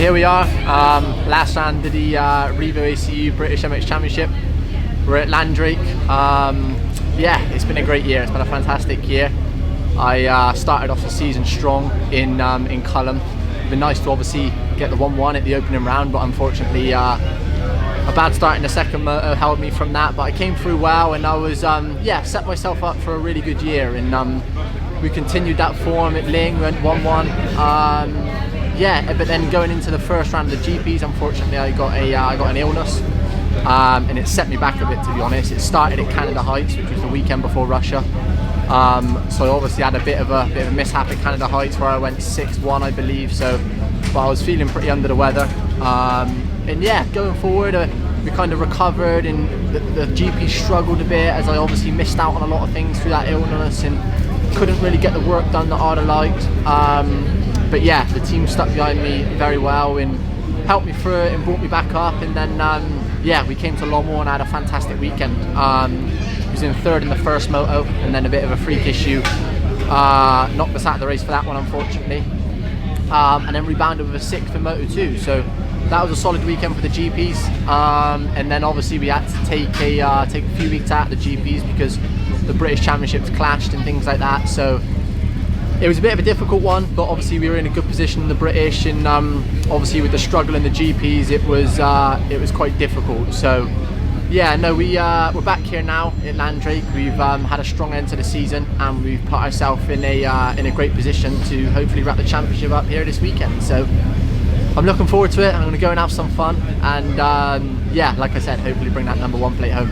here we are, last round of the Revo ACU British MX Championship. We're at Landrake. Yeah, it's been a great year. It's been a fantastic year. I started off the season strong in Culham. It's been nice to obviously get the 1-1 at the opening round, but unfortunately a bad start in the second moto held me from that. But I came through well, and I was yeah, set myself up for a really good year. And we continued that form at Ling, went 1-1. Yeah, but then going into the first round of the GPs, unfortunately I got an illness, and it set me back a bit, to be honest. It started at Canada Heights, which was the weekend before Russia. So I obviously had a bit of a mishap at Canada Heights where I went 6-1, I believe. But I was feeling pretty under the weather. And yeah, going forward, we kind of recovered, and the GP struggled a bit as I obviously missed out on a lot of things through that illness and couldn't really get the work done that I'd have liked. But yeah, the team stuck behind me very well and helped me through it and brought me back up. And then yeah, we came to Longmore and had a fantastic weekend. Was in third in the first moto, and then a bit of a freak issue knocked us out of the race for that one, unfortunately. And then rebounded with a 6th in Moto 2. So that was a solid weekend for the GPs. And then obviously we had to take a few weeks out of the GPs because the British Championships clashed and things like that. So it was a bit of a difficult one, but obviously we were in a good position in the British, and obviously with the struggle in the GPs, it was quite difficult. So yeah, no, we're back here now at Landrake. We've had a strong end to the season, and we've put ourselves in a great position to hopefully wrap the championship up here this weekend. So I'm looking forward to it. I'm going to go and have some fun, and yeah, like I said, hopefully bring that #1 plate home.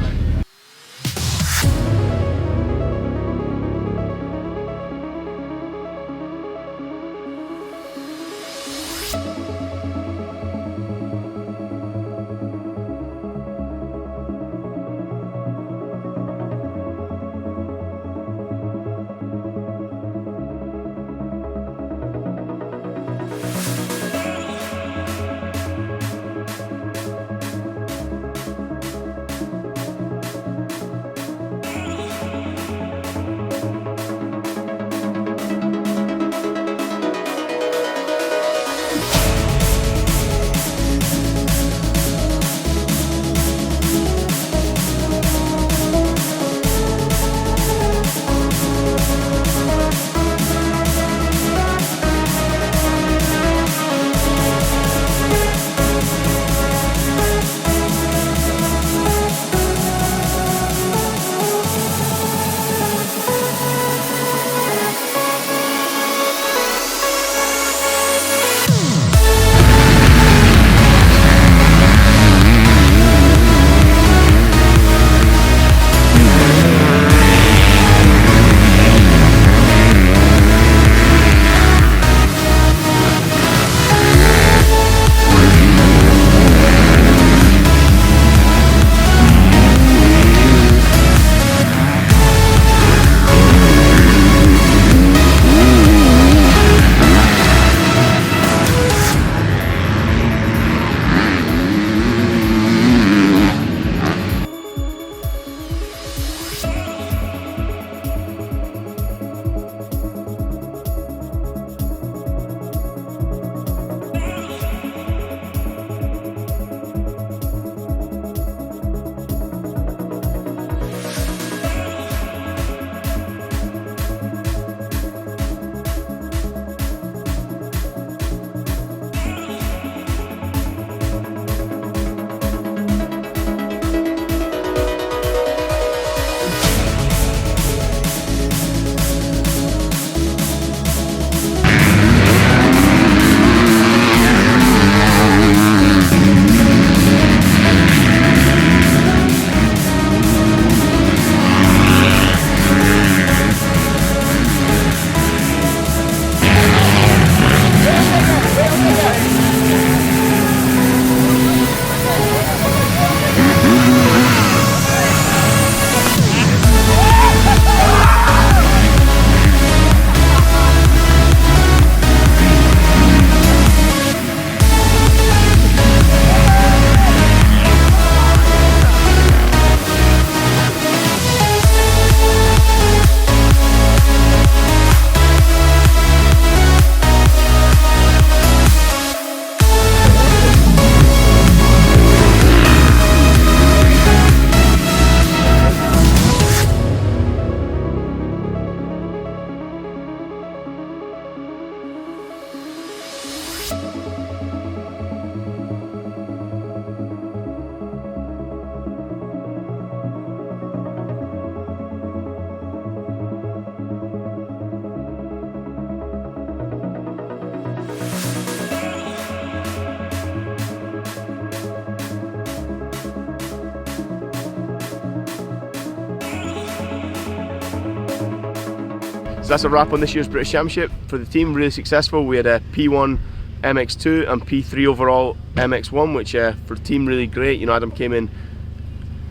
So that's a wrap on this year's British Championship for the team. Really successful. We had a P1 MX2 and P3 overall MX1, which for the team really great. You know, Adam came in.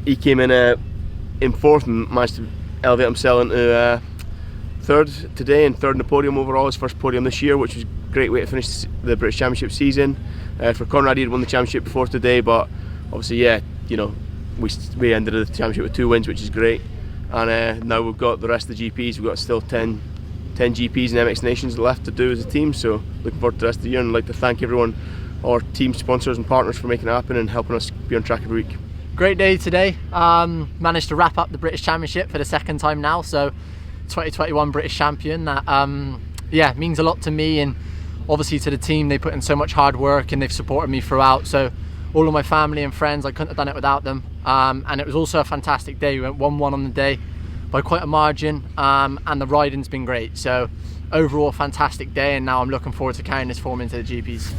He came in fourth and managed to elevate himself into third today and third in the podium overall. His first podium this year, which was a great way to finish the British Championship season. For Conrad, he had won the championship before today, but obviously, yeah, you know, we ended the championship with 2 wins, which is great. And now we've got the rest of the GPs. We've got still 10 GPs and MX Nations left to do as a team. So looking forward to the rest of the year, and I'd like to thank everyone, our team sponsors and partners, for making it happen and helping us be on track every week. Great day today. Managed to wrap up the British Championship for the second time now. So 2021 British champion. That yeah, means a lot to me and obviously to the team. They put in so much hard work and they've supported me throughout. So all of my family and friends, I couldn't have done it without them. And it was also a fantastic day. We went 1-1 on the day by quite a margin, and the riding's been great. So overall, a fantastic day, and now I'm looking forward to carrying this form into the GPs.